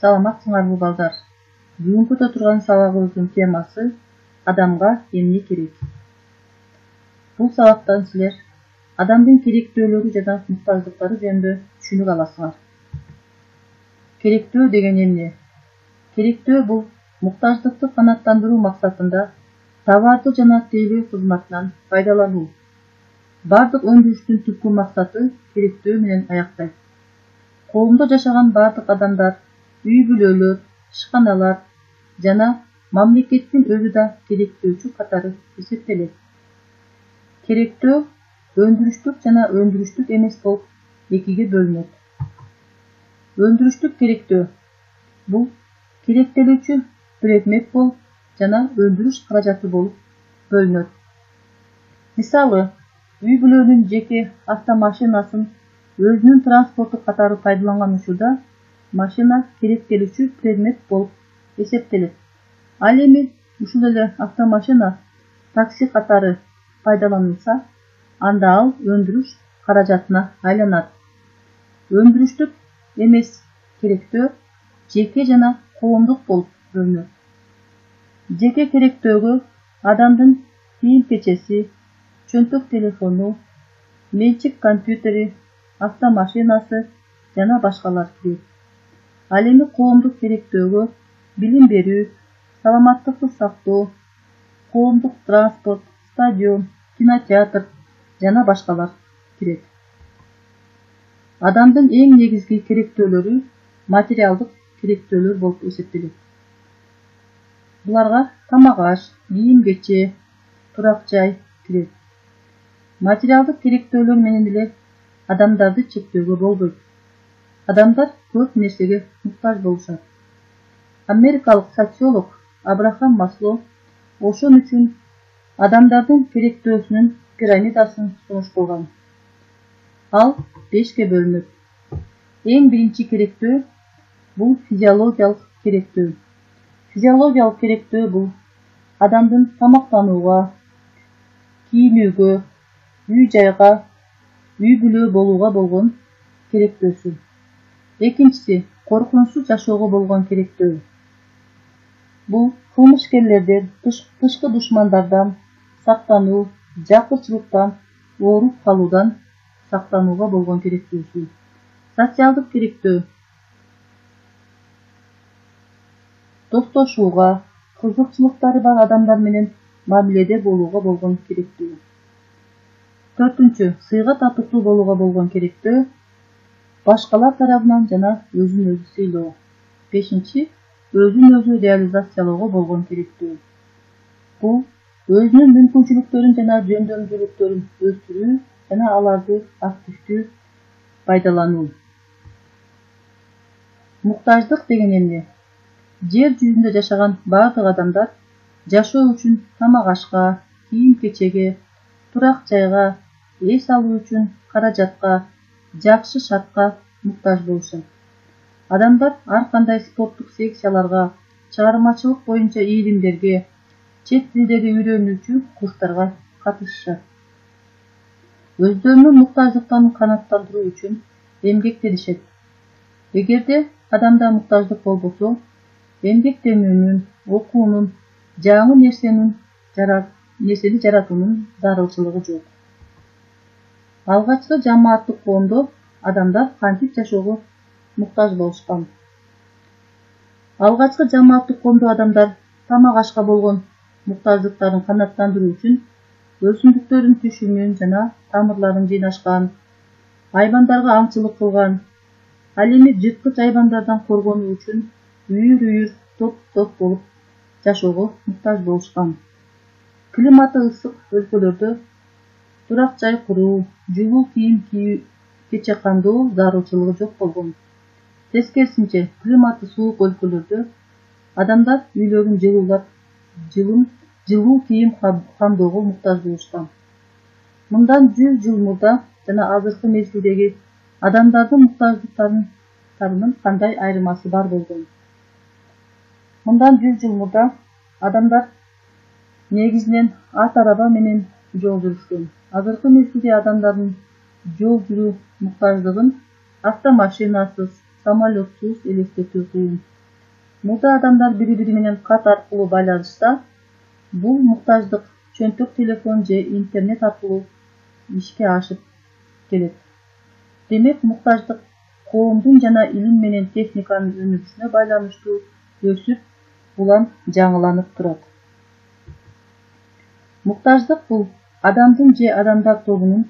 Саламатсыңарбы балдар? Бүгүнкү турган сабагыбыздын темасы адамга эмне керек? Бул сабактан силер адамдын керектөөлөрү жана муктаждыктары жөнүндө түшүнүк аласыңар. Керектөө деген эмне? Керектөө бул муктаждыкты канааттандыруу максатында товарды жана тейлөө кызматынан пайдалануу. Бардык өндүрүштүн түпкү максаты керектөө менен аяктайт. Коомдо жашаган бардык адамдар, үй-бүлөлөр, ишканалар жана мамлекеттин өзү да керектөөчү катары эсептелет. Керектөө өндүрүштүк жана өндүрүштүк эмес болуп экиге бөлүнөт. Өндүрүштүк керектөө бул керектелүүчү предмет болуп жана өндүрүш каражаты болуп бөлүнөт. Мисалы, үй-бүлөнүн жеке автомашинасын өзүнүн транспорту катары пайдаланган учурда машина керектелүүчү предмет болуп эсептелет. Ал эми ушул эле автомашина такси катары пайдаланылса, анда ал өндүрүш каражатына айланат. Өндүрүштүк эмес керектөө жеке жана коомдук болуп бөлүнөт. Жеке керектөөгө адамдын кийим-кечеси, чөнтөк телефону, менчик компьютери, автомашинасы жана башкалар кирет. Ал эми коомдук керектөөгө билим берүү, саламаттыкты сактоо, коомдук транспорт, стадион, кинотеатр жана башкалар кирет. Адамдын эң негизги керектөөлөрү материалдык керектөөлөр болуп эсептелет. Буларга тамак-аш, кийим-кече, турак-жай кирет. Материалдык керектөөлөр менен эле адамдарды чектөөгө болбойт. Адамдар көп нерсеге муктаж болушат. Америкалык социолог Абрахам Маслоу ошон үчүн адамдардын керектөөсүнүн пирамидасын сунуш кылган. Ал 5ке бөлүнөт. Эң биринчи керектөө бул физиологиялык керектөө. Физиологиялык керектөө бул адамдын тамактанууга, кийинүүгө, үй-жайга, үй-бүлө болууга болгон керектөөсү. Экинчиси коркунучсуз жашоого болгон керектөө. Бул кылмышкерлерден, тышкы душмандардан сактануу, жакырчылыктан, ооруп калуудан сактанууга болгон керектөөсү. Социалдык керектөө достошууга, кызыкчылыктары бар адамдар менен мамиледе болууга болгон керектөө. Төртүнчү, сыйга татыктуу болууга болгон керектөө, башкалар тарабынан жана өзүн өзү сыйлоо. Бешинчи, өзүн өзү реализациялоого болгон керектөө. Бул өзүнүн мүмкүнчүлүктөрүн жана жөндөмдүүлүктөрүн өстүрүү жана аларды активдүү пайдалануу. Муктаждык деген эмне? Жер жүзүндө жашаган бардык адамдар жашоо үчүн тамак-ашка, кийим-кечеге, турак-жайга, эс алуу үчүн каражатка, жакшы шартка муктаж болушат. Адамдар ар кандай спорттук секцияларга, чыгармачылык боюнча ийилимдерге, чет тилдерди үйрөнүүчү курстарга катышышат. Өздөрүнүн муктаждыктарын канааттандыруу үчүн эмгектенишет. Эгерде адамда муктаждык болбосо, эмгектенүүнүн, окуунун, жаңы нерсени жаратуунун зарылчылыгы жок. Алгачкы жамааттык коомдо адамдар кантип жашоого муктаж болушкан? Алгачкы жамааттык коомдо адамдар тамак-ашка болгон муктаждыктарын канааттандыруу үчүн өсүмдүктөрдүн түшүмүн жана тамырларын жыйнашкан, айбандарга аңчылык кылган. Ал эми жырткыч айбандардан коргонуу үчүн үйүр-үйүр, топ-топ болуп жашоого муктаж болушкан. Климаты ысык өлкөлөрдө турак-жай куруу, жылуу кийим кийүү-кече кандоо зарылчылыгы жок болгон. Тескерисинче, климаты суук өлкөлөрдө адамдар үйлөрүн жылуулап, жылуу кийим кандоого муктаж болушкан. Мындан 100 жыл мурда жана азыркы мезгилдеги адамдардын муктаждыктарынын кандай айырмасы бар болгон? Мындан 100 жыл мурда адамдар негизинен ат араба менен жол жүрүшкөн. Азыркы мезгилде адамдардын жол жүрүү муктаждыгын автомашинасыз, самолетсуз элестетүү кыйын. Мурда адамдар бири-бири менен кат аркылуу байланышса, бул муктаждык чөнтөк телефон же интернет аркылуу ишке ашып келет. Демек, муктаждык коомдун жана илим менен техниканын өнүгүшүнө байланыштуу өсүп, улам жаңыланып турат. Муктаждык бул адамдын же адамдар тобунун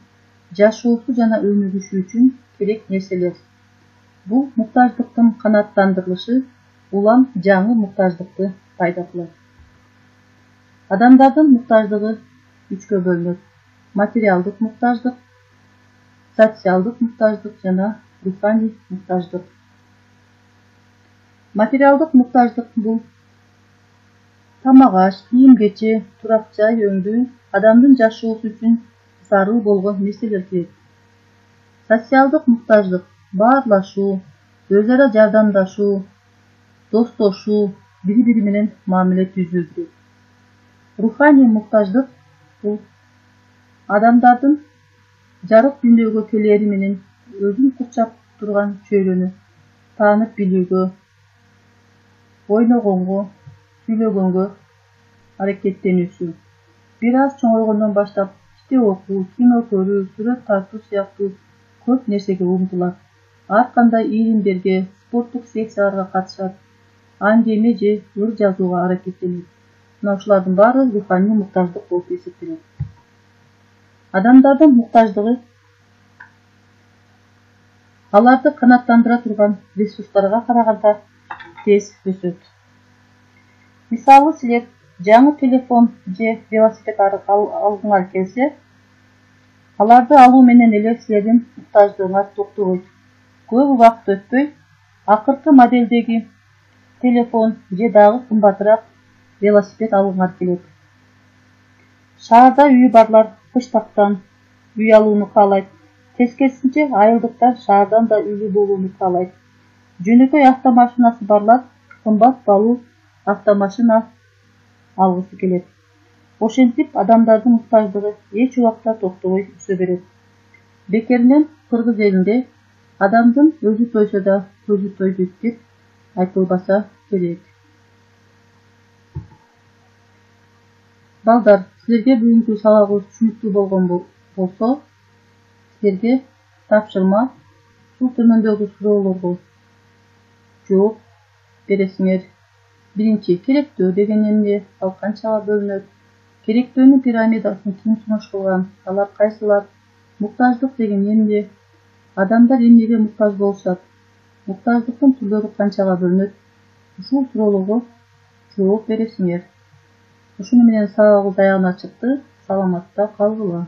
жашоосу жана өнүгүшү үчүн керек нерселер. Бул муктаждыктын канааттандырылышы улам жаңы муктаждыкты пайда кылат. Адамдардын муктаждыгы үчкө бөлүнөт: материалдык муктаждык, социалдык муктаждык жана руханий муктаждык. Материалдык муктаждык бул тамак-аш, кийим-кече, турак-жай өңдүү адамдын жашоосу үчүн зарыл болгон нерселер кирет. Социалдык муктаждык баарлашуу, өз ара жардамдашуу, достошуу, бири-бири менен мамиле түзүү кирет. Руханий муктаждык бул адамдардын жарык дүйнөгө келери менен өзүн курчап турган чөйрөнү таанып билүүгө, ойногонго, сүйлөгөнгө аракеттенүүсү. Бир аз чоңойгондон баштап китеп окуу, кино көрүү, сүрөт тартуу сыяктуу көп нерсеге умтулат. Ар кандай ийримдерге, спорттук секцияларга катышат, аңгеме же ыр жазууга аракеттенет. Мына ушулардын баары руханий муктаждык болуп эсептелет. Адамдардын муктаждыгы аларды канааттандыра турган ресурстарга караганда тез өсөт. Мисалы, силер жаңы телефон же велосипед алгыңар келсе, аларды алуу менен эле силердин муктаждыгыңар токтобойт. Көп убакыт өтпөй, акыркы моделдеги телефон же дагы кымбатыраак велосипед алгыңар келет. Шаарда үйү барлар кыштактан үй алууну каалайт. Тескерисинче, айылдыктар шаардан да үйлүү болууну каалайт. Жөнөкөй автомашинасы барлар кымбат баалуу автомашина алгысы келет. Ошентип, адамдардын муктаждыгы эч убакта токтобой өсө берет. Бекеринен кыргыз элинде адамдын өзү тойсо да көзү тойбойт деп айтылбаса керек. Балдар, силерге бүгүнкү сабагыбыз түшүнүктүү болгон болсо, силерге тапшырма бул төмөндөгү суроолорго жооп бересиңер. Биринчи, керектөө деген эмне, ал канчага бөлүнөт? Керектөөнүн пирамидасын ким сунуш кылган? Алар кайсылар? Муктаждык деген эмне? Адамдар эмнеге муктаж болушат? Муктаждыктын түрлөрү канчага бөлүнөт? Ушул суроолорго жооп бересиңер. Ушуну менен сабагыбыз аягына чыкты. Саламатта калгыла.